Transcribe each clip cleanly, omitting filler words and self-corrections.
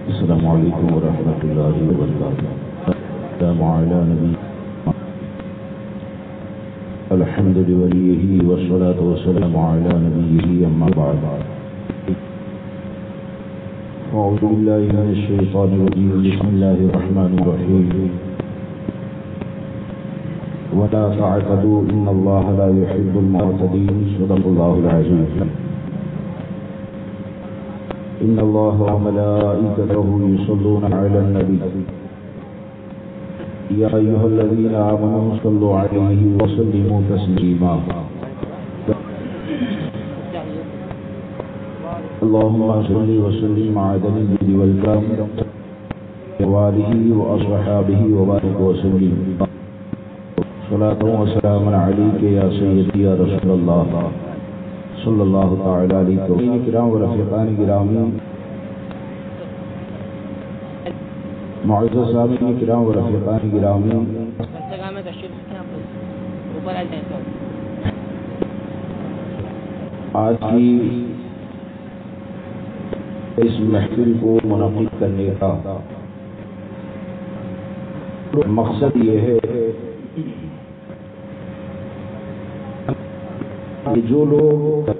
السلام علیکم ورحمۃ اللہ وبرکاتہ. السلام علی نبی الحمد لولیہ والصلاۃ والسلام علی نبیہ اما بعد. اعوذ باللہ من الشیطان الرجیم. بسم اللہ الرحمن الرحیم. ولا تعتدوا ان اللہ لا يحب المعتدین. صدق اللہ العظیم. ان اللہ وملائکته یصلون علی النبی یا ایھا الذین آمنوا صلوا علیہ وسلموا تسلیما. اللهم صل وسلم على النبي والكرام وآله وأصحابه وبارك وسلم. صلاة وسلام عليك يا سيدي يا رسول الله صلى الله تعالى عليه وسلم. کرام و رفیقان گرامی، معزز سامعین کرام و رفیقان گرامی، آج کی اس محفل کو منعقد کرنے کا مقصد یہ ہے کہ جو لوگ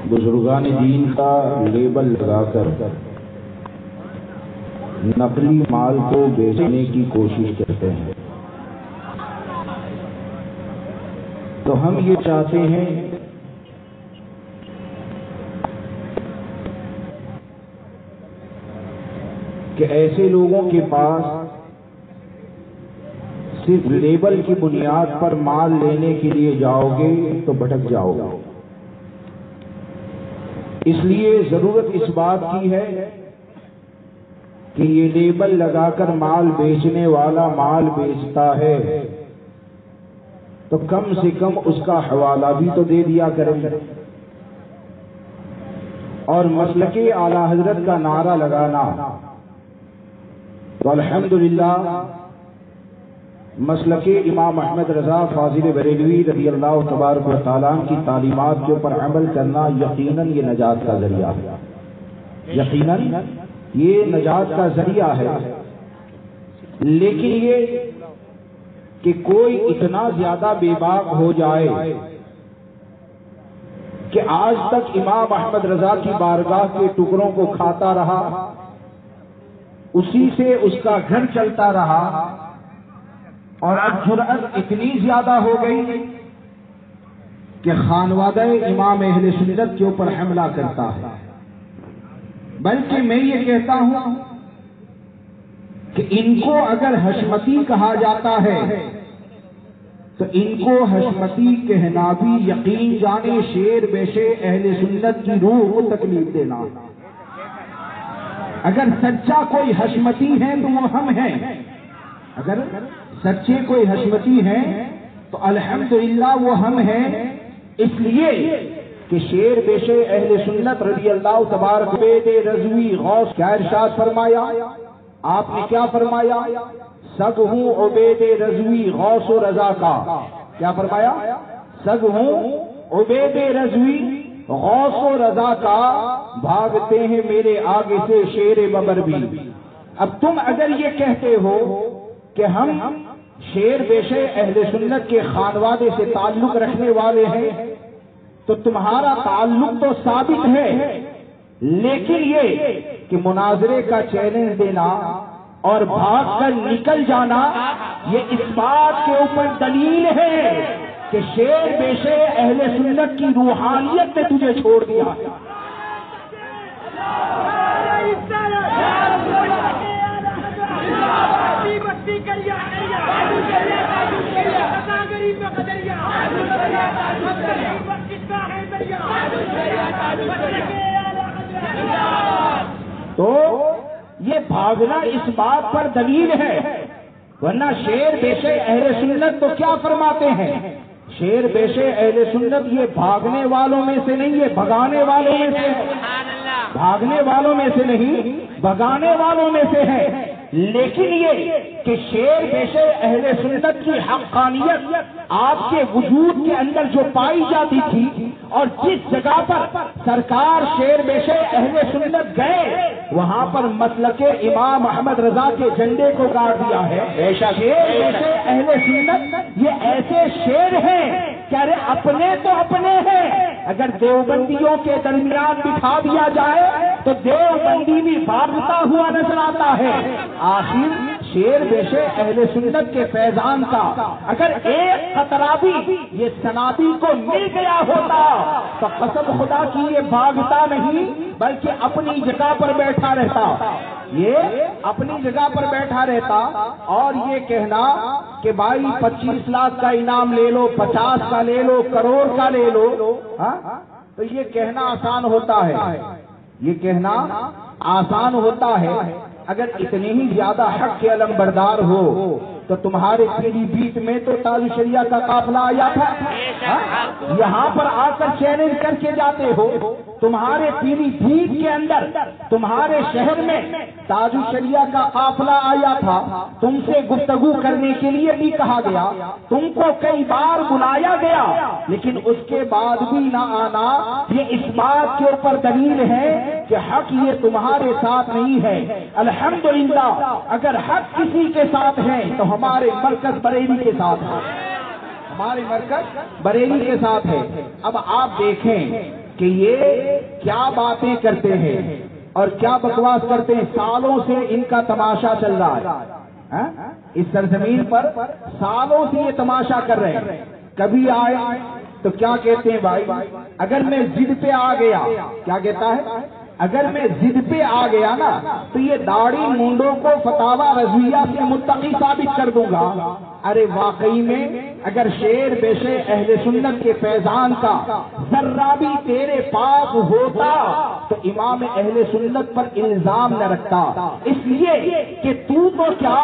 بزرگان دین کا لیبل لگا کر نقلی مال کو بیچنے کی کوشش کرتے ہیں، تو ہم یہ چاہتے ہیں کہ ایسے لوگوں کے پاس صرف لیبل کی بنیاد پر مال لینے کے لیے جاؤ گے تو بھٹک جاؤ گے. اس لیے ضرورت اس بات کی ہے کہ یہ لیبل لگا کر مال بیچنے والا مال بیچتا ہے تو کم سے کم اس کا حوالہ بھی تو دے دیا کریں. اور مسلک اعلی حضرت کا نعرہ لگانا تو الحمدللہ مسلک امام احمد رضا فاضل بریلوی رضی اللہ تبارک و تعالیٰ کی تعلیمات کے اوپر عمل کرنا یقیناً یہ نجات کا ذریعہ ہے. یقیناً یہ نجات کا ذریعہ ہے. لیکن یہ کہ کوئی اتنا زیادہ بے باک ہو جائے کہ آج تک امام احمد رضا کی بارگاہ کے ٹکڑوں کو کھاتا رہا، اسی سے اس کا گھر چلتا رہا، اور اب جرأت اتنی زیادہ ہو گئی کہ خانوادہ امام اہل سنت کے اوپر حملہ کرتا ہے. بلکہ میں یہ کہتا ہوں کہ ان کو اگر حشمتی کہا جاتا ہے تو ان کو حشمتی کہنا بھی یقین جانے شیر بے شیر اہل سنت کی روح کو تکلیف دینا. اگر سچا کوئی حشمتی ہے تو وہ ہم ہیں. اگر سچے کوئی حشمتی ہیں تو الحمدللہ وہ ہم ہیں. اس لیے کہ شیر بے شیر اہل سنت رضی اللہ تبارک عبید رضوی غوث کیا ارشاد فرمایا؟ آپ نے کیا فرمایا؟ سگ ہوں عبید رضوی غوث و رضا کا. کیا فرمایا؟ سگ ہوں عبید رضوی غوث و رضا کا، بھاگتے ہیں میرے آگے سے شیر ببر بھی. اب تم اگر یہ کہتے ہو کہ ہم شیر بے شیر اہل سنت کے خانوادے سے تعلق رکھنے والے ہیں تو تمہارا تعلق تو ثابت ہے، لیکن یہ کہ مناظرے کا چیلنج دینا اور بھاگ کر نکل جانا یہ اس بات کے اوپر دلیل ہے کہ شیر بے شیر اہل سنت کی روحانیت نے تجھے چھوڑ دیا. تو یہ بھاگنا اس بات پر دلیل ہے، ورنہ شیر بے شیر اہل سنت تو کیا فرماتے ہیں؟ شیر بے شیر اہل سنت یہ بھاگنے والوں میں سے نہیں، یہ بھگانے والوں میں سے ہے. بھاگنے والوں میں سے نہیں، بھگانے والوں میں سے ہے. لیکن یہ کہ شیر بیشے اہل سنت کی حقانیت آپ کے وجود کے اندر جو پائی جاتی تھی اور جس جگہ پر سرکار شیر بیشے اہل سنت گئے وہاں پر مسلک امام احمد رضا کے جھنڈے کو گاڑ دیا ہے. شیر بیشے اہل سنت یہ ایسے شیر ہیں کہ ارے اپنے تو اپنے ہیں، اگر دیوبندیوں کے درمیان بٹھا دیا جائے تو دیوبندی بھی بھاگتا ہوا نظر آتا ہے. آخر شیر بیشے اہل سنت کے فیضان کا اگر ایک قطرہ بھی یہ سنابی کو مل گیا ہوتا تو قسم خدا کی یہ بھاگتا نہیں بلکہ اپنی جگہ پر بیٹھا رہتا. یہ اپنی جگہ پر بیٹھا رہتا اور یہ کہنا کہ بھائی 25 لاکھ کا انعام لے لو، 50 کا لے لو، کروڑ کا لے لو، تو یہ کہنا آسان ہوتا ہے. یہ کہنا آسان ہوتا ہے. اگر اتنے ہی زیادہ حق کے علم بردار ہو تو تمہارے پیلی بیت میں تو تاج شریعہ کا قافلہ آیا تھا، یہاں پر آ کر چیلنج کر کے جاتے ہو. تمہارے پیلی بیت کے اندر تمہارے شہر میں تاج شریعہ کا قافلہ آیا تھا، تم سے گفتگو کرنے کے لیے بھی کہا گیا، تم کو کئی بار بلایا گیا، لیکن اس کے بعد بھی نہ آنا یہ اس بات کے اوپر دلیل ہے کہ حق یہ تمہارے ساتھ نہیں ہے. الحمدللہ اگر حق کسی کے ساتھ ہے تو ہمارے مرکز بریلی کے ساتھ ہے، ہمارے مرکز بریلی کے ساتھ ہے. اب آپ دیکھیں کہ یہ کیا باتیں کرتے ہیں اور کیا بکواس کرتے ہیں. سالوں سے ان کا تماشا چل رہا ہے، اس سرزمین پر سالوں سے یہ تماشا کر رہے ہیں. کبھی آئے تو کیا کہتے ہیں بھائی اگر میں ضد پہ آ گیا، کیا کہتا ہے، اگر میں ضد پہ آ گیا نا تو یہ داڑھی مونڈوں کو فتاوی رضویہ سے متقی ثابت کر دوں گا. ارے واقعی میں اگر شیر بیشے اہل سنت کے فیضان کا ذرہ بھی تیرے پاس ہوتا تو امام اہل سنت پر الزام نہ رکھتا، اس لیے کہ تو کیا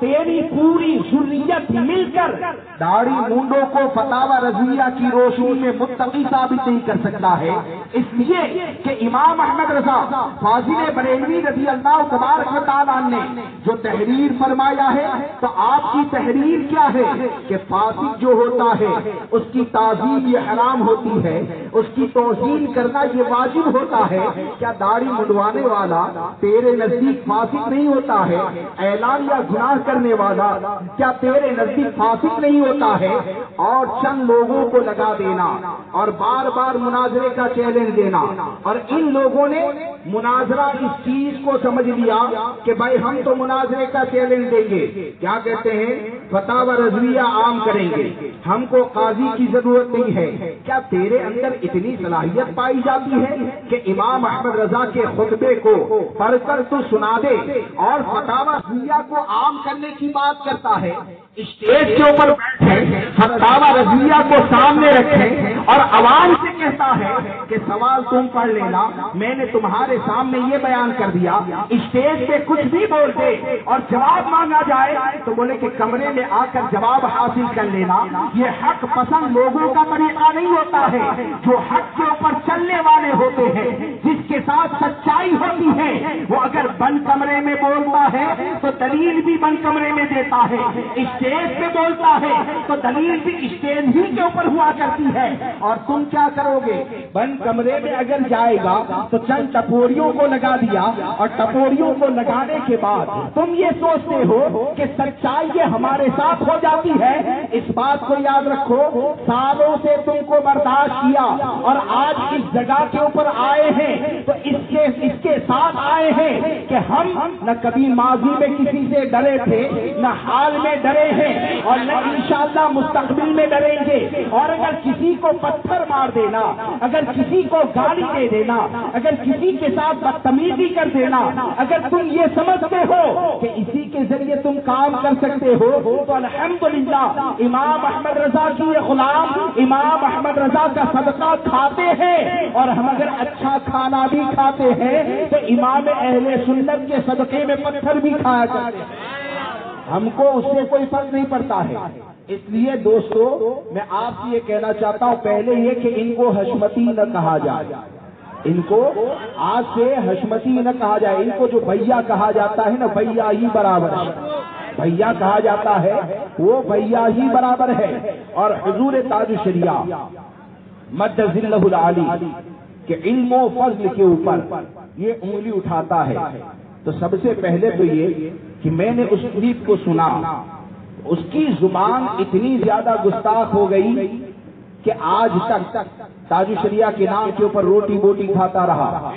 تیری پوری ذریت مل کر داڑھی مونڈوں کو فتاوی رضویہ کی روشنی میں متقی ثابت نہیں کر سکتا ہے. اس لیے کہ امام احمد رضا فاضل بریلوی رضی اللہ تبارک و تعالیٰ نے جو تحریر فرمایا ہے تو آپ کی تحریر کیا ہے کہ فاسق جو ہوتا ہے اس کی تعظیم یہ حرام ہوتی ہے، اس کی توہین کرنا یہ واجب ہوتا ہے. کیا داڑھی منڈوانے والا تیرے نزدیک فاسق نہیں ہوتا ہے؟ اعلان یا گناہ کرنے والا کیا تیرے نزدیک فاسق نہیں ہوتا ہے؟ اور چند لوگوں کو لگا دینا اور بار بار مناظرے کا چیلنج دینا، اور ان لوگوں نے مناظرہ اس چیز کو سمجھ لیا کہ بھائی ہم تو مناظرے کا چیلنج دیں گے. کیا کہتے ہیں، فتاوی رضویہ عام کریں گے، ہم کو قاضی کی ضرورت نہیں ہے. کیا تیرے اندر اتنی صلاحیت پائی جاتی ہے کہ امام احمد رضا کے خطبے کو پڑھ کر تو سنا دے اور فتاوی رضویہ کو عام کرنے کی بات کرتا ہے؟ اسٹیج کے اوپر بیٹھے فتاوی رضویہ کو سامنے رکھے اور عوام سے کہتا ہے کہ سوال تم پڑھ لینا، میں نے تمہارے سامنے یہ بیان کر دیا. اسٹیج پہ کچھ بھی بول دے اور جواب مانگا جائے تو بولے کہ کمرے میں آ کر جواب حاصل کر لینا. یہ حق پسند لوگوں کا طریقہ نہیں ہوتا ہے. جو حق کے اوپر چلنے والے ہوتے ہیں، جس کے ساتھ سچائی ہوتی ہے، وہ اگر بند کمرے میں بولتا ہے تو دلیل بھی بند کمرے میں دیتا ہے، اسٹیج پہ بولتا ہے تو دلیل بھی اسٹیج ہی کے اوپر ہوا کرتی ہے. اور تم کیا کرو گے، بند کمرے میں اگر جائے گا تو چند ٹپوریوں کو لگا دیا اور ٹپوریوں کو لگانے کے بعد تم یہ سوچتے ہو کہ سچائی یہ ہمارے ساتھ ہو جاتی ہے. اس بات کو یاد رکھو، سالوں سے تم کو برداشت کیا اور آج اس جگہ کے اوپر آئے ہیں تو اس کے ساتھ آئے ہیں کہ ہم نہ کبھی ماضی میں کسی سے ڈرے تھے، نہ حال میں ڈرے ہیں اور نہ انشاءاللہ مستقبل میں ڈریں گے. اور اگر کسی کو پتھر مار دینا، اگر کسی کو گالی دے دینا، اگر کسی کے ساتھ بدتمیزی کر دینا، اگر تم یہ سمجھتے ہو کہ اسی کے ذریعے تم کام کر سکتے ہو تو الحمدللہ امام احمد رضا کی یہ غلام امام احمد رضا کا صدقہ کھاتے ہیں. اور ہم اگر اچھا کھانا بھی کھاتے ہیں تو امام اہل سنت کے صدقے میں پتھر بھی کھایا جاتے ہیں. ہم کو اس سے کوئی فرق نہیں پڑتا ہے. اس لیے دوستو میں آپ سے یہ کہنا چاہتا ہوں، پہلے یہ کہ ان کو حشمتی نہ کہا جائے. ان کو آج سے حشمتی نہ کہا جائے، ان کو جو بھیا کہا جاتا ہے نا، بھیا ہی برابر ہے، بھیا کہا جاتا ہے وہ بھیا ہی برابر ہے۔ اور حضور تاج الشریعہ مد ذلہ العالی کہ علم و فضل کے اوپر یہ انگلی اٹھاتا ہے، تو سب سے پہلے تو یہ کہ میں نے اس کلپ کو سنا، اس کی زبان اتنی زیادہ گستاخ ہو گئی کہ آج تک تاج الشریعہ کے نام کے اوپر روٹی بوٹی کھاتا رہا،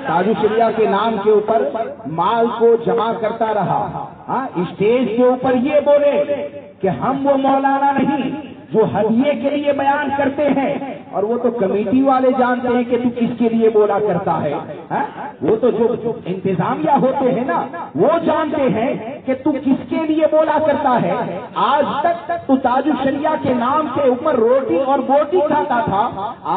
تاج الشریعہ کے نام کے اوپر مال کو جمع کرتا رہا، اسٹیج کے اوپر یہ بولے کہ ہم وہ مولانا نہیں جو ہدیے کے لیے بیان کرتے ہیں، اور وہ تو کمیٹی والے جانتے ہیں کہ تو کس کے لیے بولا کرتا ہے، وہ تو جو انتظامیہ ہوتے ہیں نا وہ جانتے ہیں کہ تو کس کے لیے بولا کرتا ہے۔ آج تک تو تاج الشریعہ کے نام کے اوپر روٹی اور بوٹی کھاتا تھا،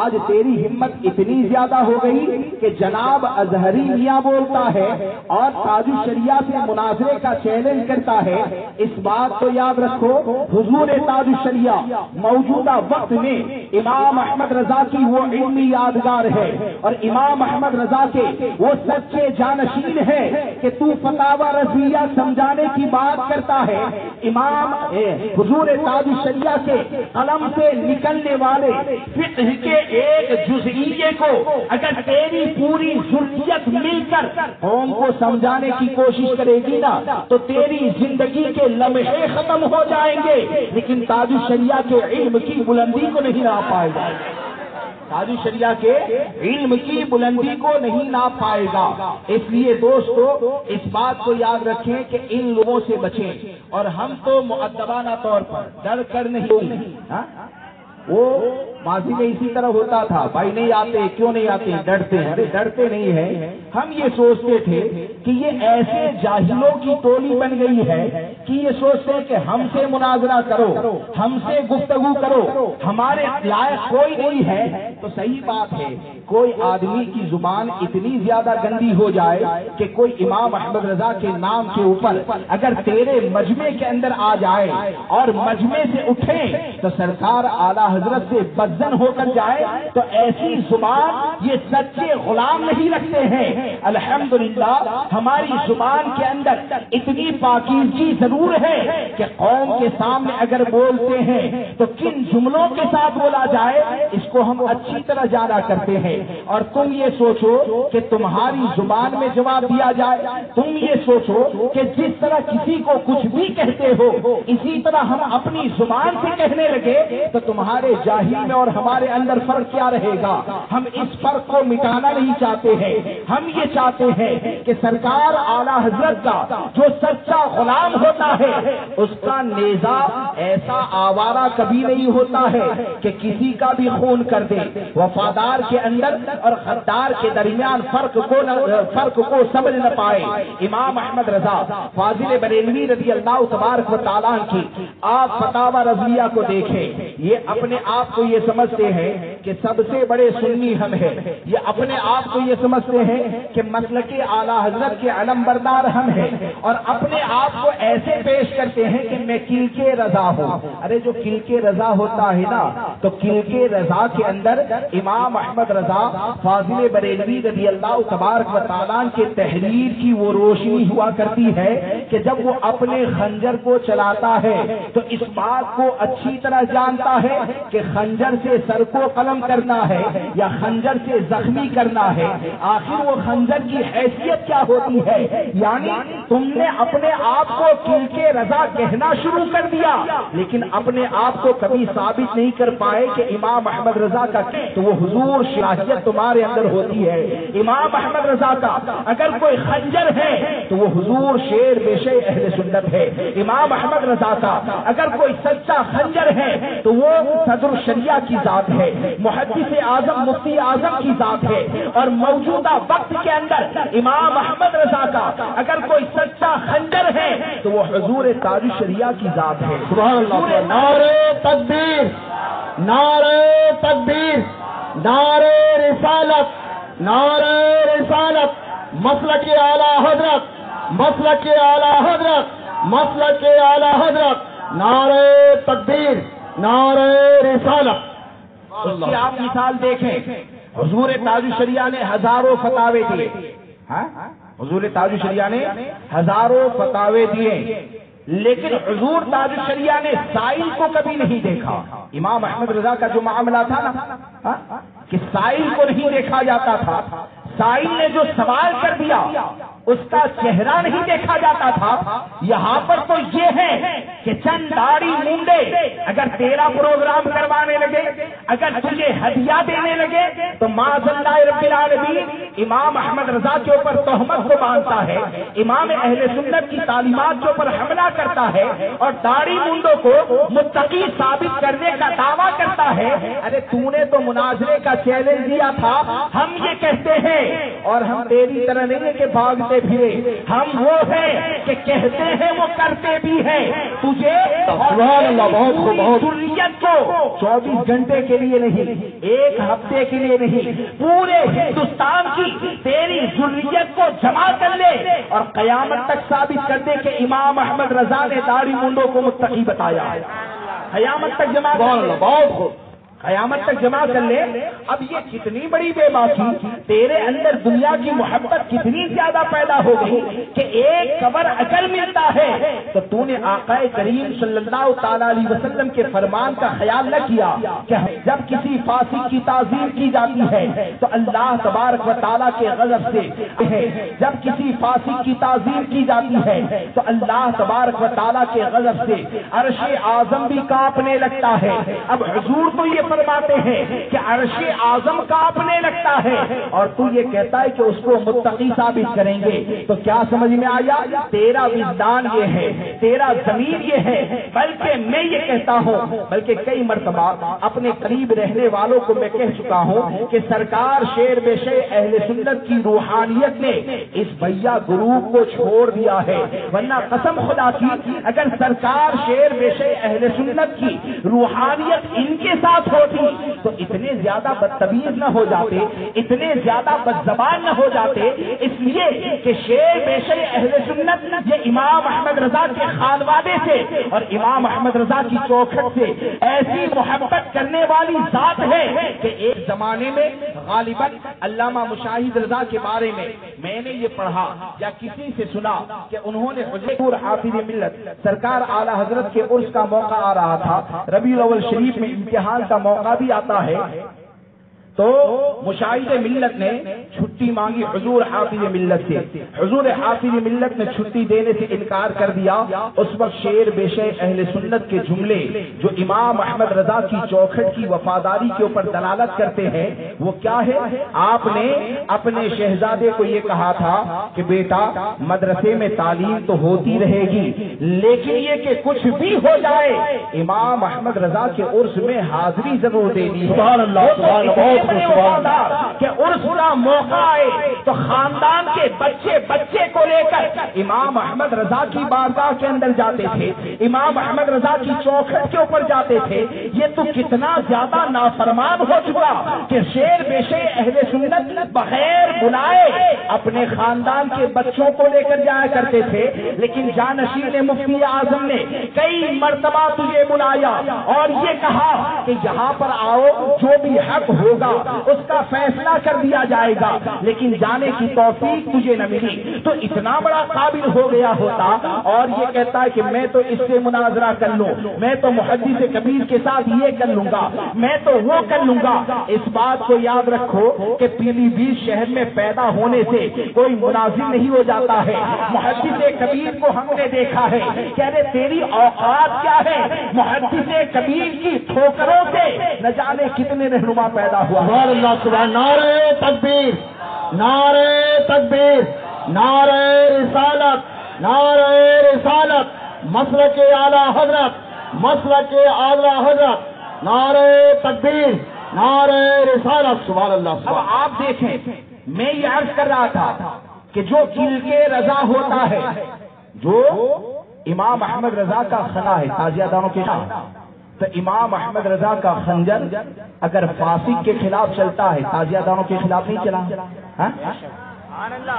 آج تیری ہمت اتنی زیادہ ہو گئی کہ جناب اظہری میاں بولتا ہے اور تاج الشریعہ سے مناظرے کا چیلنج کرتا ہے۔ اس بات کو یاد رکھو، حضور تاج الشریعہ موجودہ وقت میں امام احمد رضا کی وہ علمی یادگار ہے، اور امام احمد رضا کے وہ سچے جانشین ہے کہ تو فتاوی رضویہ سمجھانے کی بات کرتا ہے۔ امام حضور تاج الشریعہ کے قلم سے نکلنے والے فقہ کے ایک جزئیے کو اگر تیری پوری ذریت مل کر قوم کو سمجھانے کی کوشش کرے گی نا تو تیری زندگی کے لمحے ختم ہو جائیں گے، لیکن تاج الشریعہ کے علم کی بلندی کو نہیں ناپ پائے گا، تاج الشریعہ کے علم کی بلندی کو نہیں ناپ پائے گا۔ اس لیے دوستو اس بات کو یاد رکھیں کہ ان لوگوں سے بچیں، اور ہم تو مؤدبانہ طور پر ڈر کر نہیں، وہ ماضی میں اسی طرح ہوتا تھا، بھائی نہیں آتے کیوں نہیں آتے، ڈرتے ہیں، ارے ڈرتے نہیں ہیں، ہم یہ سوچتے تھے کہ یہ ایسے جاہلوں کی ٹولی بن گئی ہے کہ یہ سوچتے ہیں کہ ہم سے مناظرہ کرو، ہم سے گفتگو کرو، ہمارے لائق کوئی نہیں ہے۔ تو صحیح بات ہے، کوئی آدمی کی زبان اتنی زیادہ گندی ہو جائے کہ کوئی امام احمد رضا کے نام کے اوپر اگر تیرے مجمع کے اندر آ جائے اور مجمع سے اٹھے تو سرکار اعلیٰ حضرت سے بدزن ہو کر جائے، تو ایسی زبان یہ سچے غلام نہیں رکھتے ہیں۔ الحمدللہ ہماری زبان کے اندر اتنی پاکیزگی ضرور ہے کہ قوم کے سامنے اگر بولتے ہیں تو کن جملوں کے ساتھ بولا جائے اس کو ہم اچھی طرح جانا کرتے ہیں۔ اور تم یہ سوچو کہ تمہاری زبان میں جواب دیا جائے، تم یہ سوچو کہ جس طرح کسی کو کچھ بھی کہتے ہو اسی طرح ہم اپنی زبان سے کہنے لگے تو تمہارے جاہل میں اور ہمارے اندر فرق کیا رہے گا؟ ہم اس فرق کو مٹانا نہیں چاہتے ہیں، ہم یہ چاہتے ہیں کہ سرکار اعلیٰ حضرت کا جو سچا غلام ہوتا ہے اس کا نیزہ ایسا آوارہ کبھی نہیں ہوتا ہے کہ کسی کا بھی خون کر دے۔ وفادار کے اندر اور غدار کے درمیان فرق کو سمجھ نہ پائے۔ امام احمد رضا فاضل بریلوی رضی اللہ تبارک و تعالیٰ کی آپ فتاوی رضویہ کو دیکھیں، یہ اپنے آپ کو یہ سمجھتے ہیں کہ سب سے بڑے سنی ہم ہیں، یہ اپنے آپ کو یہ سمجھتے ہیں کہ مسلک اعلیٰ حضرت کے علم بردار ہم ہیں، اور اپنے آپ کو ایسے پیش کرتے ہیں کہ میں کل کے رضا ہوں۔ ارے جو کل کے رضا ہوتا ہے نا تو کل کے رضا کے اندر امام احمد رضا فاضل بریلوی رضی اللہ تبارک و تعالیٰ کے تحریر کی وہ روشنی ہوا کرتی ہے کہ جب وہ اپنے خنجر کو چلاتا ہے تو اس بات کو اچھی طرح جانتا ہے کہ خنجر سے سر کو قلم کرنا ہے یا خنجر سے زخمی کرنا ہے، آخر وہ خنجر کی حیثیت کیا ہوتی ہے۔ یعنی تم نے اپنے آپ کو کل کے رضا کہنا شروع کر دیا لیکن اپنے آپ کو کبھی ثابت نہیں کر پائے کہ امام احمد رضا کا، تو وہ حضور شاہیت تمہارے اندر ہوتی ہے۔ امام احمد رضا کا اگر کوئی خنجر ہے تو وہ حضور شیر بے شے اہل سنت ہے۔ امام احمد رضا کا اگر کوئی سچا خنجر ہے تو وہ صدر الشریعہ کی ذات ہے، محدث اعظم مفتی اعظم کی ذات ہے، اور موجودہ وقت کے اندر امام احمد رضا کا اگر کوئی سچا خنجر ہے تو وہ حضور تاج الشریعہ کی ذات ہے۔ سبحان اللہ، نعرہ تکبیر، نعرہ تکبیر، نعرہ رسالت، نعرہ رسالت، مسلک اعلیٰ حضرت، مسلک اعلیٰ حضرت، مسلک اعلیٰ حضرت، نعرہ تکبیر، نعرہ رسالت۔ اس کی آپ مثال دیکھیں، حضور تاج الشریعہ نے ہزاروں فتاوے دیے، حضور تاج الشریعہ نے ہزاروں فتاوے دیے، لیکن حضور تاج الشریعہ نے سائل کو کبھی نہیں دیکھا۔ امام احمد رضا کا جو معاملہ تھا نا کہ سائل کو نہیں دیکھا جاتا تھا، سائل نے جو سوال کر دیا اس کا چہرہ نہیں دیکھا جاتا تھا۔ یہاں پر تو یہ ہے کہ چند داڑھی مونڈے اگر تیرا پروگرام کروانے لگے، اگر تجھے ہدیہ دینے لگے تو معاذ اللہ رب العالمین امام احمد رضا کے اوپر تہمت کو باندھتا ہے، امام اہل سنت کی تعلیمات کے اوپر حملہ کرتا ہے اور داڑھی مونڈوں کو متقی ثابت کرنے کا دعویٰ کرتا ہے۔ ارے تو نے تو مناظرے کا چیلنج دیا تھا، ہم یہ کہتے ہیں اور ہم تیری طرح نہیں ہے کہ بھاگتے پھرے، ہم وہ ہیں کہ کہتے ہیں وہ کرتے بھی ہیں۔ تجھے ذریت کو 24 گھنٹے کے لیے نہیں، ایک ہفتے کے لیے نہیں، پورے ہندوستان کی تیری ذریت کو جمع کر لے اور قیامت تک ثابت کر دے کہ امام احمد رضا نے داڑھی منڈوں کو متقی بتایا ہے۔ قیامت تک جمع کر لے، قیامت تک جمع کر لے۔ اب یہ کتنی بڑی بے باکی، تیرے اندر دنیا کی محبت کتنی زیادہ پیدا ہو گئی کہ ایک قبر اگر ملتا ہے تو تو نے آقا کریم صلی اللہ تعالی علیہ وسلم کے فرمان کا خیال نہ کیا کہ جب کسی فاسق کی تعظیم کی جاتی ہے تو اللہ تبارک و تعالیٰ کے غضب سے، جب کسی فاسق کی تعظیم کی جاتی ہے تو اللہ تبارک و تعالیٰ کے غضب سے عرش اعظم بھی کانپنے لگتا ہے۔ اب حضور تو یہ فرماتے ہیں کہ عرش اعظم کانپنے لگتا ہے اور تو یہ کہتا ہے کہ اس کو متقی ثابت کریں گے، تو کیا سمجھ میں آیا؟ تیرا وجدان یہ ہے، تیرا ضمیر یہ ہے، بلکہ میں یہ کہتا ہوں، بلکہ کئی مرتبہ اپنے قریب رہنے والوں کو میں کہہ چکا ہوں کہ سرکار شیر بے شیر اہل سنت کی روحانیت نے اس بھیا گروپ کو چھوڑ دیا ہے، ورنہ قسم خدا کی اگر سرکار شیر بے شیر اہل سنت کی روحانیت ان کے ساتھ ہوتی تو اتنے زیادہ بدتمیز نہ ہو جاتے، اتنے زیادہ بدزبان نہ ہو جاتے، اس لیے کہ شیر بے شیر اہل سنت یہ امام احمد رضا کے خانوادے سے اور امام احمد رضا کی چوکھٹ سے ایسی محبت کرنے والی ذات ہے کہ ایک زمانے میں غالباً علامہ مشاہد رضا کے بارے میں نے یہ پڑھا یا کسی سے سنا کہ انہوں نے حضور حافظ ملت سرکار اعلی حضرت کے عرس کا موقع آ رہا تھا، ربیع الاول شریف میں امتحان کا موقع بھی آتا ہے، تو مشاہد ملت نے چھٹی مانگی حضور حافظ ملت سے، حضور حافظ ملت نے چھٹی دینے سے انکار کر دیا۔ اس وقت شیر بے شیر اہل سنت کے جملے جو امام احمد رضا کی چوکھٹ کی وفاداری کے اوپر دلالت کرتے ہیں وہ کیا ہے؟ آپ نے اپنے شہزادے کو یہ کہا تھا کہ بیٹا مدرسے میں تعلیم تو ہوتی رہے گی لیکن یہ کہ کچھ بھی ہو جائے امام احمد رضا کے عرس میں حاضری ضرور دینی ہے۔ سبحان اللہ، سبحان اللہ، کہ عرس کا موقع آئے تو خاندان کے بچے بچے کو لے کر امام احمد رضا کی بارگاہ کے اندر جاتے تھے، امام احمد رضا کی چوکھٹ کے اوپر جاتے تھے۔ یہ تو کتنا زیادہ نافرمان ہو چکا کہ شیر بے شیر اہل سنت بغیر بلائے اپنے خاندان کے بچوں کو لے کر جایا کرتے تھے، لیکن جانشین مفتی اعظم نے کئی مرتبہ تجھے بلایا اور یہ کہا کہ یہاں پر آؤ، جو بھی حق ہوگا اس کا فیصلہ کر دیا جائے گا، لیکن جانے کی توفیق تجھے نہ ملی تو اتنا بڑا قابل ہو گیا ہوتا۔ اور یہ کہتا ہے کہ میں تو اس سے مناظرہ کر لوں، میں تو محدث کبیر کے ساتھ یہ کر لوں گا، میں تو وہ کر لوں گا۔ اس بات کو یاد رکھو کہ پیلی بھیت شہر میں پیدا ہونے سے کوئی مناظر نہیں ہو جاتا ہے۔ محدث کبیر کو ہم نے دیکھا ہے، کہہ رہے تیری اوقات کیا ہے؟ محدث کبیر کی ٹھوکروں سے نہ جانے کتنے رہنما پیدا ہوا۔ سبحان اللہ، سبحان، نعرہ تکبیر، نعرہ تکبیر، نعرہ رسالت، نعرہ رسالت، مسلک اعلی حضرت، مسلک اعلی حضرت، نعرہ تکبیر، نعرہ رسالت، سبحان اللہ۔ اب آپ دیکھیں، میں یہ عرض کر رہا تھا کہ جو دل کے رضا ہوتا ہے، جو امام احمد رضا کا خلا ہے تازیہ دانوں کے ساتھ، تو امام احمد رضا کا خنجر اگر فاسق کے خلاف چلتا ہے تازیہ دانوں کے خلاف نہیں چلا؟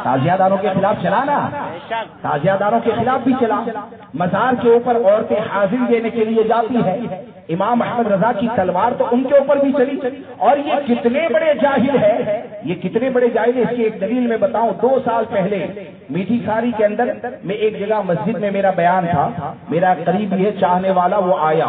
تعزیہ داروں کے خلاف چلا نا، تعزیہ داروں کے خلاف بھی چلا۔ مزار کے اوپر عورتیں حاضری دینے کے لیے جاتی ہے، امام احمد رضا کی تلوار تو ان کے اوپر بھی چلی۔ اور یہ کتنے بڑے جاہل ہے، یہ کتنے بڑے جاہل ہے، اس کی ایک دلیل میں بتاؤں۔ 2 سال پہلے میٹھی کھاری کے اندر میں ایک جگہ مسجد میں میرا بیان تھا، میرا قریبی ہے چاہنے والا، وہ آیا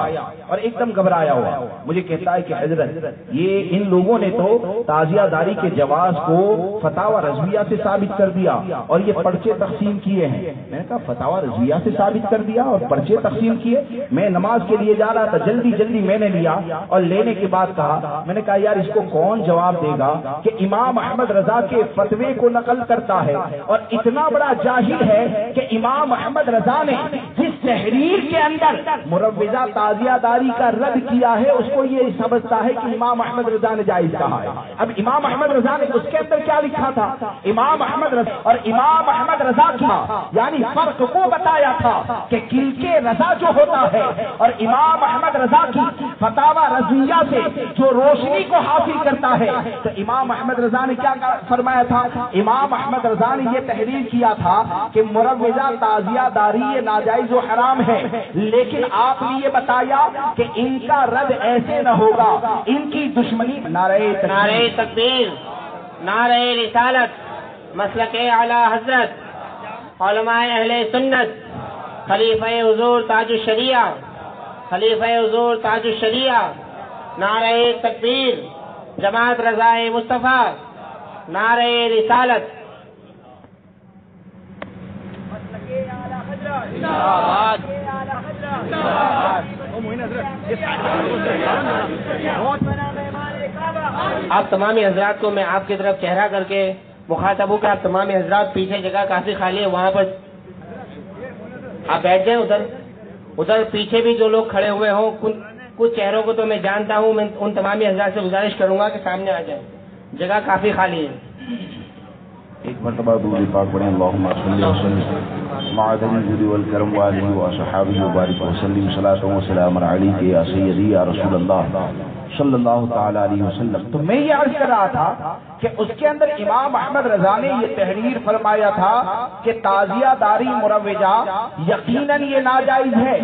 اور ایک دم گھبرایا ہوا مجھے کہتا ہے کہ حضرت یہ ان لوگوں نے تو تعزیہ داری کے جواز کو فتاوی رضویہ سے ثابت کر دیا اور یہ پرچے تقسیم کیے ہیں۔ میں نے کہا فتاوی رضویہ سے ثابت کر دیا اور پرچے تقسیم کیے؟ میں نماز کے لیے جا رہا تھا، جلدی میں نے لیا اور لینے کے بعد کہا، میں نے کہا یار اس کو کون جواب دے گا کہ امام احمد رضا کے فتوے کو نقل کرتا ہے اور اتنا بڑا جاہل ہے کہ امام احمد رضا نے جس تحریر کے اندر مروجہ تعزیہ داری کا رد کیا ہے اس کو یہ سمجھتا ہے کہ امام احمد رضا نے جائز کہا ہے۔ اب امام احمد رضا نے اس کے اندر کیا لکھا تھا؟ امام احمد رضا اور امام احمد رضا کی یعنی فرق کو بتایا تھا کہ کل کے رضا جو ہوتا ہے اور امام احمد رضا کی فتاوی رضویہ سے جو روشنی کو حاصل کرتا ہے، تو امام احمد رضا نے کیا فرمایا تھا؟ امام احمد رضا نے یہ تحریر کیا تھا کہ مروجہ تعزیہ داری یہ ناجائز و حرام ہے، لیکن آپ نے یہ بتایا کہ ان کا رد ایسے نہ ہوگا، ان کی دشمنی۔ نعرہ تکبیر، نعرہ رسالت، مسلک اعلی حضرت، علماء اہل سنت، خلیفہ حضور تاج الشریعہ، خلیفہ حضور تاج الشریعہ، نعرہ تکبیر، جماعت رضائے مصطفیٰ، نعرہ رسالت۔ آپ تمامی حضرات کو میں آپ کی طرف چہرہ کر کے مخاطب ہوں کہ آپ تمامی حضرات پیچھے جگہ کافی خالی ہے، وہاں پر آپ بیٹھ جائیں۔ ادھر پیچھے بھی جو لوگ کھڑے ہوئے ہوں، کچھ چہروں کو تو میں جانتا ہوں، میں ان تمامی حضرات سے گزارش کروں گا کہ سامنے آ جائیں، جگہ کافی خالی ہے۔ ایک مرتبہ درود پاک پڑھیں، اللہم صلی وسلم معدن الجود والکرم والہ وصحابہ وبارک وسلم، صلاۃ و سلام علیک یا سیدی یا رسول اللہ صلی اللہ تعالی علیہ وسلم۔ تو میں یہ عرض کر رہا تھا کہ اس کے اندر امام احمد رضا نے یہ تحریر فرمایا تھا کہ تعزیہ داری مروجہ یقیناً یہ ناجائز ہے،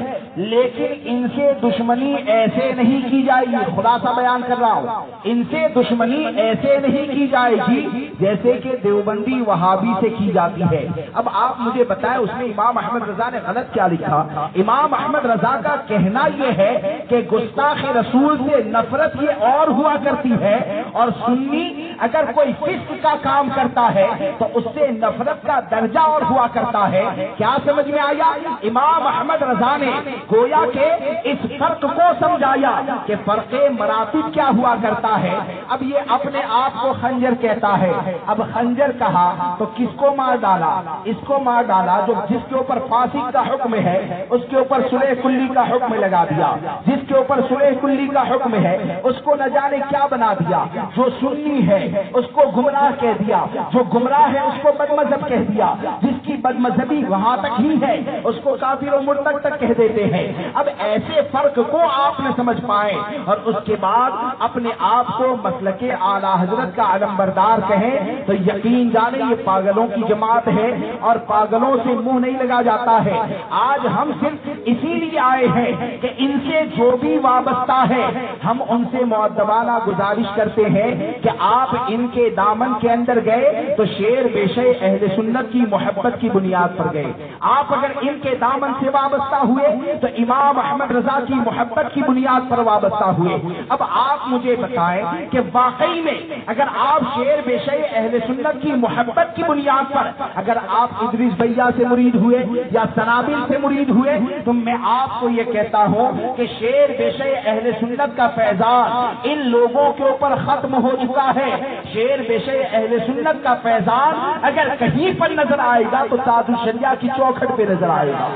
لیکن ان سے دشمنی ایسے نہیں کی جائے گی۔ خلاصہ بیان کر رہا ہوں، ان سے دشمنی ایسے نہیں کی جائے گی جیسے کہ دیوبندی وہابی سے کی جاتی ہے۔ اب آپ مجھے بتائیں اس میں امام احمد رضا نے غلط کیا لکھا؟ امام احمد رضا کا کہنا یہ ہے کہ گستاخ رسول سے نفرت یہ اور ہوا کرتی ہے، اور سنی اگر کوئی فسق کا کام کرتا ہے تو اس سے نفرت کا درجہ اور ہوا کرتا ہے۔ کیا سمجھ میں آیا؟ امام احمد رضا نے گویا کہ اس فرق کو سمجھایا کہ فرق مراتب کیا ہوا کرتا ہے۔ اب یہ اپنے آپ کو خنجر کہتا ہے، اب خنجر کہا تو کس کو مار ڈالا؟ اس کو مار ڈالا جو جس کے اوپر پھانسی کا حکم ہے، اس کے اوپر صلح کلی کا حکم لگا دیا۔ جس کے اوپر صلح کلی کا حکم ہے اس کو نہ جانے کیا بنا دیا۔ جو سنی ہے اس کو گمراہ کہہ دیا، جو گمراہ ہے اس کو بد مذہب کہہ دیا، جس کی بد مذہبی وہاں تک ہی ہے اس کو کافر و مرتد تک کہہ دیتے ہیں۔ اب ایسے فرق کو آپ نے سمجھ پائے اور اس کے بعد اپنے آپ کو مسلک اعلی حضرت کا علمبردار کہیں تو یقین جانے یہ پاگلوں کی جماعت ہے اور پاگلوں سے منہ نہیں لگا جاتا ہے۔ آج ہم صرف اسی لیے آئے ہیں کہ ان سے جو بھی وابستہ ہے ہم ان سے مؤدبانہ گزارش کرتے ہیں کہ آپ ان کے دامن کے اندر گئے تو شیر بیشے اہل سنت کی محبت کی بنیاد پر گئے۔ آپ اگر ان کے دامن سے وابستہ ہوئے تو امام احمد رضا کی محبت کی بنیاد پر وابستہ ہوئے۔ اب آپ مجھے بتائیں کہ واقعی میں اگر آپ شیر بیشے اہل سنت کی محبت کی بنیاد پر اگر آپ ادریس بھیا سے مرید ہوئے یا سنابل سے مرید ہوئے تو میں آپ کو یہ کہتا ہوں کہ شیر بیشے اہل سنت کا فیضان ان لوگوں کے اوپر ختم ہو چکا ہے۔ شیر بیشے اہل سنت کا فیضان اگر کہیں پر نظر آئے گا تو تاج الشریعہ کی چوکھٹ پہ نظر آئے گا،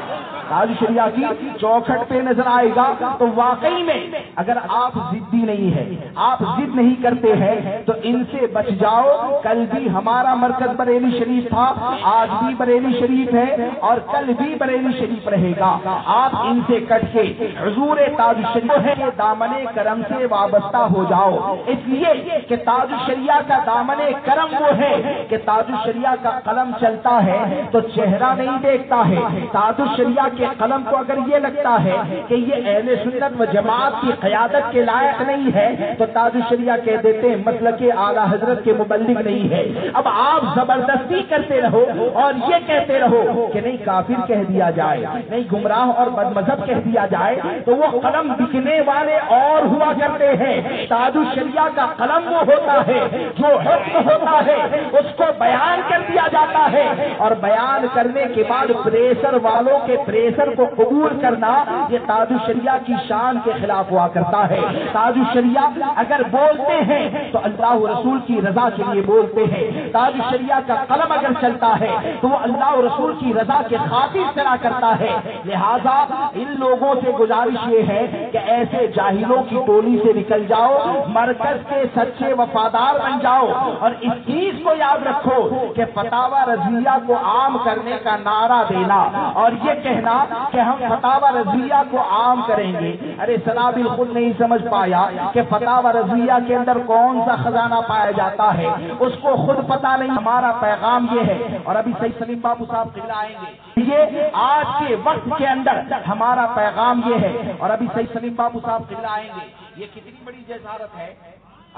تاج الشریعہ کی چوکھٹ پہ نظر آئے گا۔ تو واقعی میں اگر آپ ضدی نہیں ہے، آپ ضد نہیں کرتے ہیں تو ان سے بچ جاؤ۔ کل بھی ہمارا مرکز بریلی شریف تھا، آج بھی بریلی شریف ہے اور کل بھی بریلی شریف رہے گا۔ آپ ان سے کٹ کے حضور تاج الشریعہ ہے کہ دامن کرم سے وابستہ ہو جاؤ، اس لیے کہ تاج الشریعہ کا دامن کرم وہ ہے کہ تاج الشریعہ کا قلم چلتا ہے تو چہرہ نہیں دیکھتا ہے، تاج الشریعہ کے قلم کو اگر یہ لگتا ہے کہ یہ اہل سنت و جماعت کی قیادت کے لائق نہیں ہے تو تاج الشریعہ کہہ دیتے ہیں مسلک اعلیٰ حضرت کے مبلغ نہیں ہے۔ اب آپ زبردستی کرتے رہو اور یہ کہتے رہو کہ نہیں کافر کہہ دیا جائے، نہیں گمراہ اور بد مذہب کہہ دیا جائے، تو وہ قلم بکنے والے اور ہوا کرتے ہیں۔ تاج الشریعہ کا قلم وہ ہوتا ہے جو حکم ہوتا ہے اس کو بیان کر دیا جاتا ہے، اور بیان کرنے کے بعد پریشر والوں کے پریشر کو قبول کرنا یہ تاج الشریعہ کی شان کے خلاف ہوا کرتا ہے۔ تاج الشریعہ اگر بولتے ہیں تو اللہ و رسول کی رضا کے لیے بولتے ہیں، تاج الشریعہ کا قلم اگر چلتا ہے تو وہ اللہ و رسول کی رضا کے خاطر چلا کرتا ہے۔ لہذا ان لوگوں سے گزارش یہ ہے کہ ایسے جاہلوں کی ٹولی سے نکل جاؤ، مرکز کے سچے وفادار بن جاؤ، اور اس چیز کو یاد رکھو کہ فتاوی رضویہ کو عام کرنے کا نعرہ دینا اور یہ کہنا کہ ہم فتاوی رضویہ کو عام کریں گے، ارے سنابل خود نہیں سمجھ پایا کہ فتاوی رضویہ کے اندر کون سا خزانہ پایا جاتا ہے، اس کو خود پتا نہیں۔ ہمارا پیغام یہ ہے، اور ابھی سید سلیم بابو صاحب قبلہ آئیں گے، یہ آج کے وقت کے اندر ہمارا پیغام یہ ہے، اور ابھی سید سلیم بابو صاحب قبلہ آئیں گے۔ یہ کتنی بڑی جسارت ہے،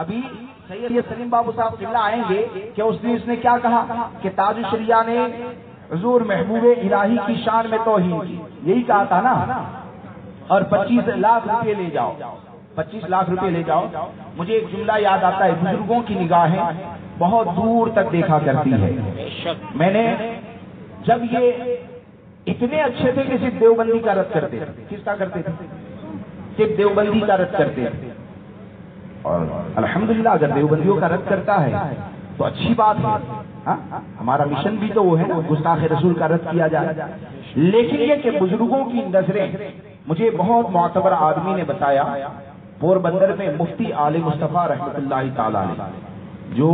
ابھی سید سلیم بابو صاحب قبلہ آئیں گے کہ اس نے کیا کہا کہ تاج الشریعہ نے حضور محبوب الہی کی شان میں توہین کی، یہی کہا تھا نا، اور 25 لاکھ روپے لے جاؤ، 25 لاکھ روپے لے جاؤ۔ مجھے ایک جملہ یاد آتا ہے، بزرگوں کی نگاہیں بہت دور تک دیکھا کرتی ہے۔ میں نے جب یہ اتنے اچھے تھے کہ صرف دیوبندی کا رد کرتے تھے، کس کا کرتے تھے؟ صرف دیوبندی کا رد کرتے تھے، اور الحمدللہ اگر دیوبندیوں کا رد کرتا ہے تو اچھی بات ہے، ہمارا مشن بھی تو وہ ہے نا، گستاخ رسول کا رد کیا جائے۔ لیکن یہ کہ بزرگوں کی نظریں، مجھے بہت معتبر آدمی نے بتایا، پوربندر میں مفتی آل مصطفیٰ رحمۃ اللہ تعالی علیہ، جو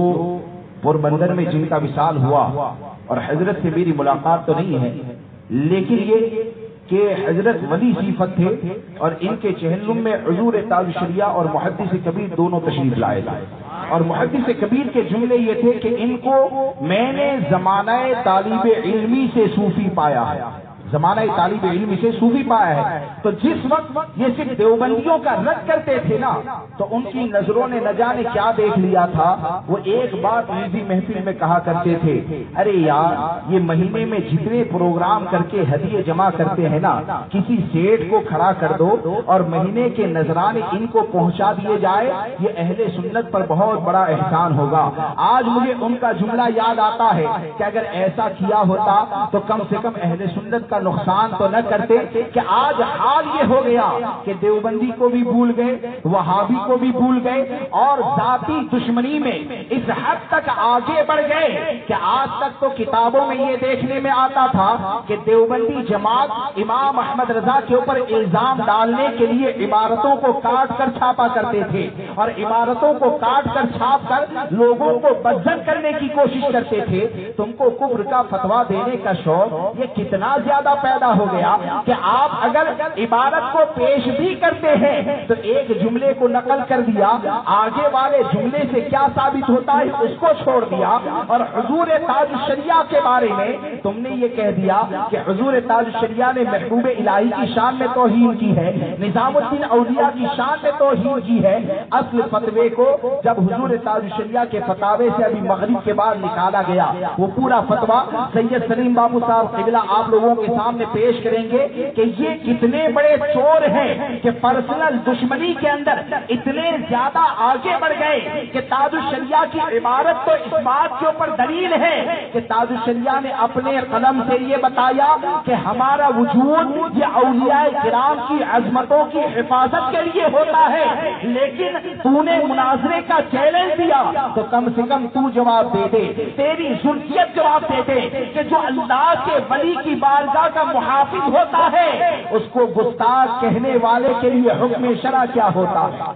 پوربندر میں جن کا وصال ہوا، اور حضرت سے میری ملاقات تو نہیں ہے، لیکن یہ کہ حضرت ولی صفت تھے، اور ان کے چہلم میں حضور تاج الشریعہ اور محدث کبیر دونوں تشریف لائے گئے، اور محدث کبیر کے جملے یہ تھے کہ ان کو میں نے زمانہ طالب علمی سے صوفی پایا ہے، زمانہ طالب علم سے صوفی پایا ہے۔ تو جس وقت یہ صرف دیوبندیوں کا رد کرتے تھے نا، تو ان کی نظروں نے نہ جانے کیا دیکھ لیا تھا۔ وہ ایک بات نجی محفل میں کہا کرتے تھے، ارے یار یہ مہینے میں جتنے پروگرام کر کے ہدیے جمع کرتے ہیں نا، کسی سیٹ کو کھڑا کر دو اور مہینے کے نذرانے ان کو پہنچا دیے جائے، یہ اہل سنت پر بہت بڑا احسان ہوگا۔ آج مجھے ان کا جملہ یاد آتا ہے کہ اگر ایسا کیا ہوتا تو کم سے کم اہل سنت کا نقصان تو نہ کرتے، کہ آج حال یہ ہو گیا کہ دیوبندی کو بھی بھول گئے، وہابی کو بھی بھول گئے، اور ذاتی دشمنی میں اس حد تک آگے بڑھ گئے کہ آج تک تو کتابوں میں یہ دیکھنے میں آتا تھا کہ دیوبندی جماعت امام احمد رضا کے اوپر الزام ڈالنے کے لیے عمارتوں کو کاٹ کر چھاپا کرتے تھے، اور عمارتوں کو کاٹ کر چھاپ کر لوگوں کو بدزن کرنے کی کوشش کرتے تھے۔ تم کو کفر کا فتویٰ دینے کا شوق یہ کتنا زیادہ پیدا ہو گیا کہ آپ اگر عبارت کو پیش بھی کرتے ہیں تو ایک جملے کو نقل کر دیا، آگے والے جملے سے کیا ثابت ہوتا ہے اس کو چھوڑ دیا، اور حضور تاج الشریعہ کے بارے میں تم نے یہ کہہ دیا کہ حضور تاج الشریعہ نے محبوب الہی کی شان میں توہین کی ہے، نظام الدین اولیاء کی شان میں توہین کی ہے۔ اصل فتوے کو جب حضور تاج الشریعہ کے فتاوے سے ابھی مغرب کے بعد نکالا گیا، وہ پورا فتویٰ سید سلیم بابو صاحب قبلہ آپ لوگوں کے سامنے پیش کریں گے کہ یہ کتنے بڑے چور ہیں کہ پرسنل دشمنی کے اندر اتنے زیادہ آگے بڑھ گئے کہ تاج الشریعہ کی عبارت تو اس بات کے اوپر دلیل ہے کہ تاج الشریعہ نے اپنے قلم سے یہ بتایا کہ ہمارا وجود یہ اولیاء کرام کی عظمتوں کی حفاظت کے لیے ہوتا ہے، لیکن تو نے مناظرے کا چیلنج دیا تو کم سے کم تو جواب دے دے، تیری ذریت جواب دے دے کہ جو اللہ کے ولی کی بارگاہ کا محافظ ہوتا ہے اس کو گستاخ کہنے والے کے لیے حکم شرع کیا ہوتا ہے،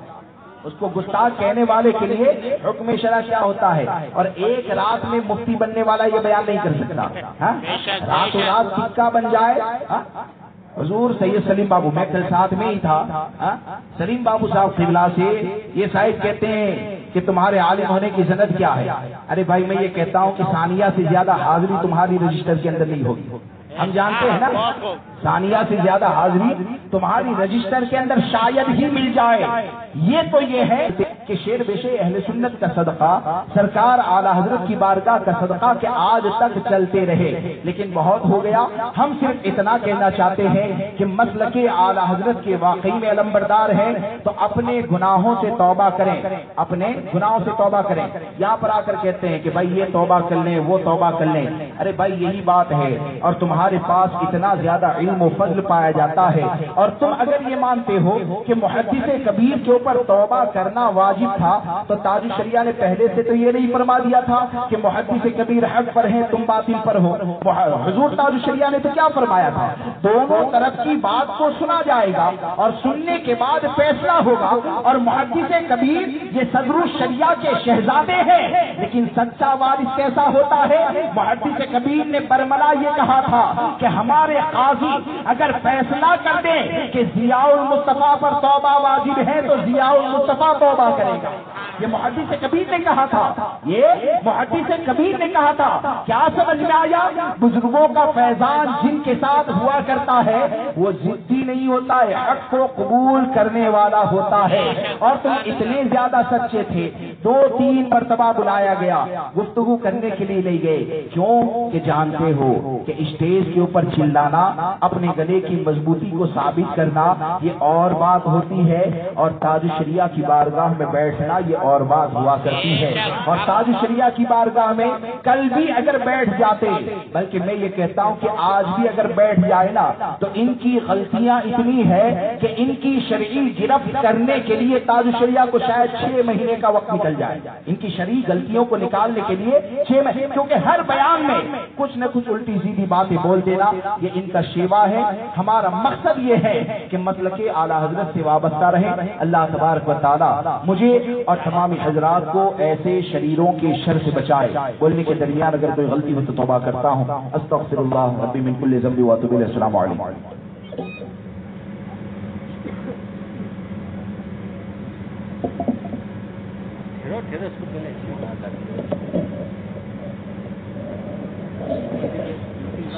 اس کو گستاخ کہنے والے کے لیے حکم شرع کیا ہوتا ہے۔ اور ایک رات میں مفتی بننے والا یہ بیان نہیں کر سکتا، رات و رات سکہ بن جائے، حضور سید سلیم بابو، میں کل ساتھ میں ہی تھا، سلیم بابو صاحب قبلہ سے یہ صاحب کہتے ہیں کہ تمہارے عالم ہونے کی سند کیا ہے؟ ارے بھائی میں یہ کہتا ہوں کہ ثانیہ سے زیادہ حاضری تمہاری رجسٹر کے اندر نہیں ہوگی، ہم جانتے ہیں نا، ثانیہ سے زیادہ حاضری تمہاری رجسٹر کے اندر شاید ہی مل جائے۔ یہ تو یہ ہے کہ شیر بے شیر اہل سنت کا صدقہ، سرکار اعلی حضرت کی بارگاہ کا صدقہ کہ آج تک چلتے رہے، لیکن بہت ہو گیا۔ ہم صرف اتنا کہنا چاہتے ہیں کہ مسلک اعلی حضرت کے واقعی میں علمبردار ہیں تو اپنے گناہوں سے توبہ کریں، اپنے گناہوں سے توبہ کریں۔ یہاں پر آ کر کہتے ہیں کہ بھائی یہ توبہ کر لیں، وہ توبہ کر لیں، ارے بھائی یہی بات ہے، اور تمہارے پاس اتنا زیادہ علم و فضل پایا جاتا ہے، اور تم اگر یہ مانتے ہو کہ محدث کبیر کے اوپر توبہ کرنا واجب تھا تو تاج الشریعہ نے پہلے سے تو یہ نہیں فرما دیا تھا کہ محدث کبیر حق پر ہیں تم باطل پر ہو؟ حضور تاج الشریعہ نے تو کیا فرمایا تھا؟ دونوں طرف کی بات کو سنا جائے گا اور سننے کے بعد فیصلہ ہوگا، اور محدث کبیر یہ صدر الشریعہ کے شہزادے ہیں، لیکن سچا وارث کیسا ہوتا ہے؟ محدث کبیر نے برملا یہ کہا تھا کہ ہمارے قاضی اگر فیصلہ کر دیں کہ ضیاء المصطفیٰ پر توبہ واجب ہے تو ضیاء المصطفیٰ توبہ کرے گا۔ یہ محدث کبیر نے کہا تھا، یہ محدث کبیر نے کہا تھا۔ کیا سمجھ میں آیا؟ بزرگوں کا فیضان جن کے ساتھ ہوا کرتا ہے وہ ضدی نہیں ہوتا ہے، حق کو قبول کرنے والا ہوتا ہے۔ اور تم اتنے زیادہ سچے تھے، 2-3 مرتبہ بلایا گیا، گفتگو کرنے کے لیے لے گئے، کیوں کہ جانتے ہو کہ اسٹیج کے اوپر چلانا، اپنے گلے کی مضبوطی کو ثابت کرنا یہ اور بات ہوتی ہے، اور تاج الشریعہ کی بارگاہ میں بیٹھنا یہ اور بات ہوا کرتی ہے۔ اور تاج الشریعہ کی بارگاہ میں کل بھی اگر بیٹھ جاتے، بلکہ میں یہ کہتا ہوں کہ آج بھی اگر بیٹھ جائے نا تو ان کی غلطیاں اتنی ہے کہ ان کی شرعی گرفت کرنے کے لیے تاج الشریعہ کو شاید 6 مہینے کا وقت نکل جائے، ان کی شرعی غلطیوں کو نکالنے کے لیے 6 مہینے، کیونکہ ہر بیان میں کچھ نہ کچھ الٹی سیدھی باتیں بول دینا یہ ان کا شیوا ہے۔ ہمارا مقصد یہ ہے کہ مسلک اعلی حضرت سے وابستہ رہے۔ اللہ تبارک و تعالی مجھے اور تمام حضرات کو ایسے شریروں کے شر سے بچائے۔ بولنے کے درمیان اگر کوئی غلطی ہو تو توبہ کرتا ہوں، استغفر اللہ ربی من کل ذنب و اتوب الیہ۔ السلام علیکم۔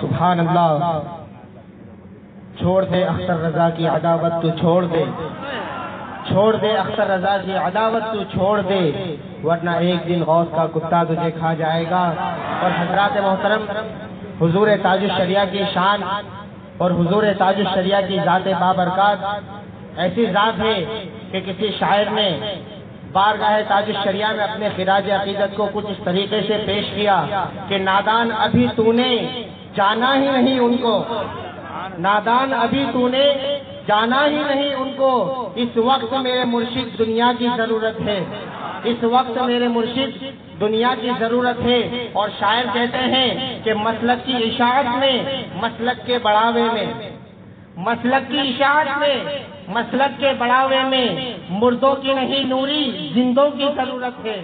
سبحان اللہ، چھوڑ دے اختر رضا کی عداوت تو چھوڑ دے، چھوڑ دے اختر رضا کی عداوت تو چھوڑ دے، ورنہ ایک دن غوث کا کتا تجھے کھا جائے گا۔ اور حضرات محترم، حضور تاج الشریعہ کی شان اور حضور تاج الشریعہ کی ذات بابرکات ایسی ذات ہے کہ کسی شاعر نے بارگاہ تاج الشریعہ میں اپنے خراج عقیدت کو کچھ اس طریقے سے پیش کیا کہ نادان ابھی تو نے جانا ہی نہیں ان کو، نادان ابھی تو نے جانا ہی نہیں ان کو، اس وقت میرے مرشد دنیا کی ضرورت ہے، اس وقت میرے مرشد دنیا کی ضرورت ہے۔ اور شاعر کہتے ہیں کہ مسلک کی اشاعت میں، مسلک کے بڑھاوے میں، مسلک کی اشاعت میں، مسلک کے بڑھاوے میں مردوں کی نہیں نوری زندوں کی ضرورت ہے،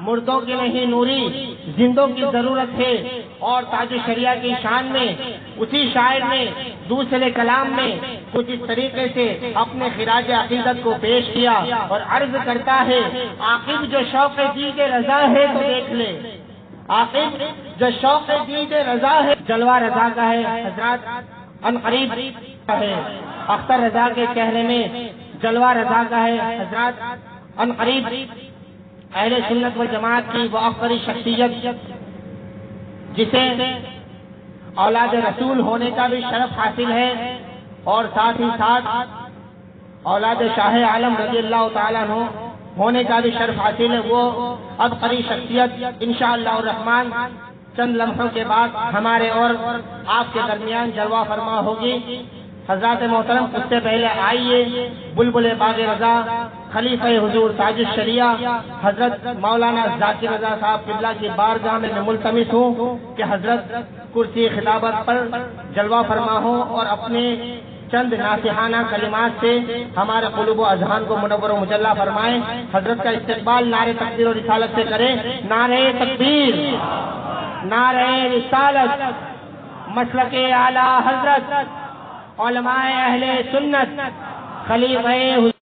مردوں کی نہیں نوری زندوں کی ضرورت ہے۔ اور تاج الشریعہ کی شان میں اسی شاعر نے دوسرے کلام میں کچھ اس طریقے سے اپنے خراج عقیدت کو پیش کیا اور عرض کرتا ہے، عاقب جو شوق دید رضا ہے تو دیکھ لے، عاقب جو شوق دید رضا ہے، جلوہ رضا کا ہے حضرات، عنقریب کا ہے، اختر رضا کے چہرے میں جلوہ رضا کا ہے حضرات، عنقریب اہل سنت و جماعت کی وہ افضل شخصیت جسے اولاد رسول ہونے کا بھی شرف حاصل ہے، اور ساتھ ہی ساتھ اولاد شاہ عالم رضی اللہ تعالیٰ عنہ ہونے کا بھی شرف حاصل ہے۔ وہ ابقری شخصیت انشاءاللہ الرحمن چند لمحوں کے بعد ہمارے اور آپ کے درمیان جلوہ فرما ہوگی۔ حضرات محترم، اس سے پہلے آئیے بلبل باغ رضا خلیفہ حضور تاج الشریعہ حضرت مولانا ذاکر رضا صاحب قبلہ کی بارگاہ میں ملتمس ہوں کہ حضرت کرسی خطابت پر جلوہ فرما ہوں اور اپنے چند ناصحانہ کلمات سے ہمارے قلوب و اذہان کو منور و مجلہ فرمائیں۔ حضرت کا استقبال نعرہ تکبیر و رسالت سے کریں۔ نعرہ تکبیر، نعرہ رسالت، مسلک اعلی حضرت علماء اہل سنت خلیفہ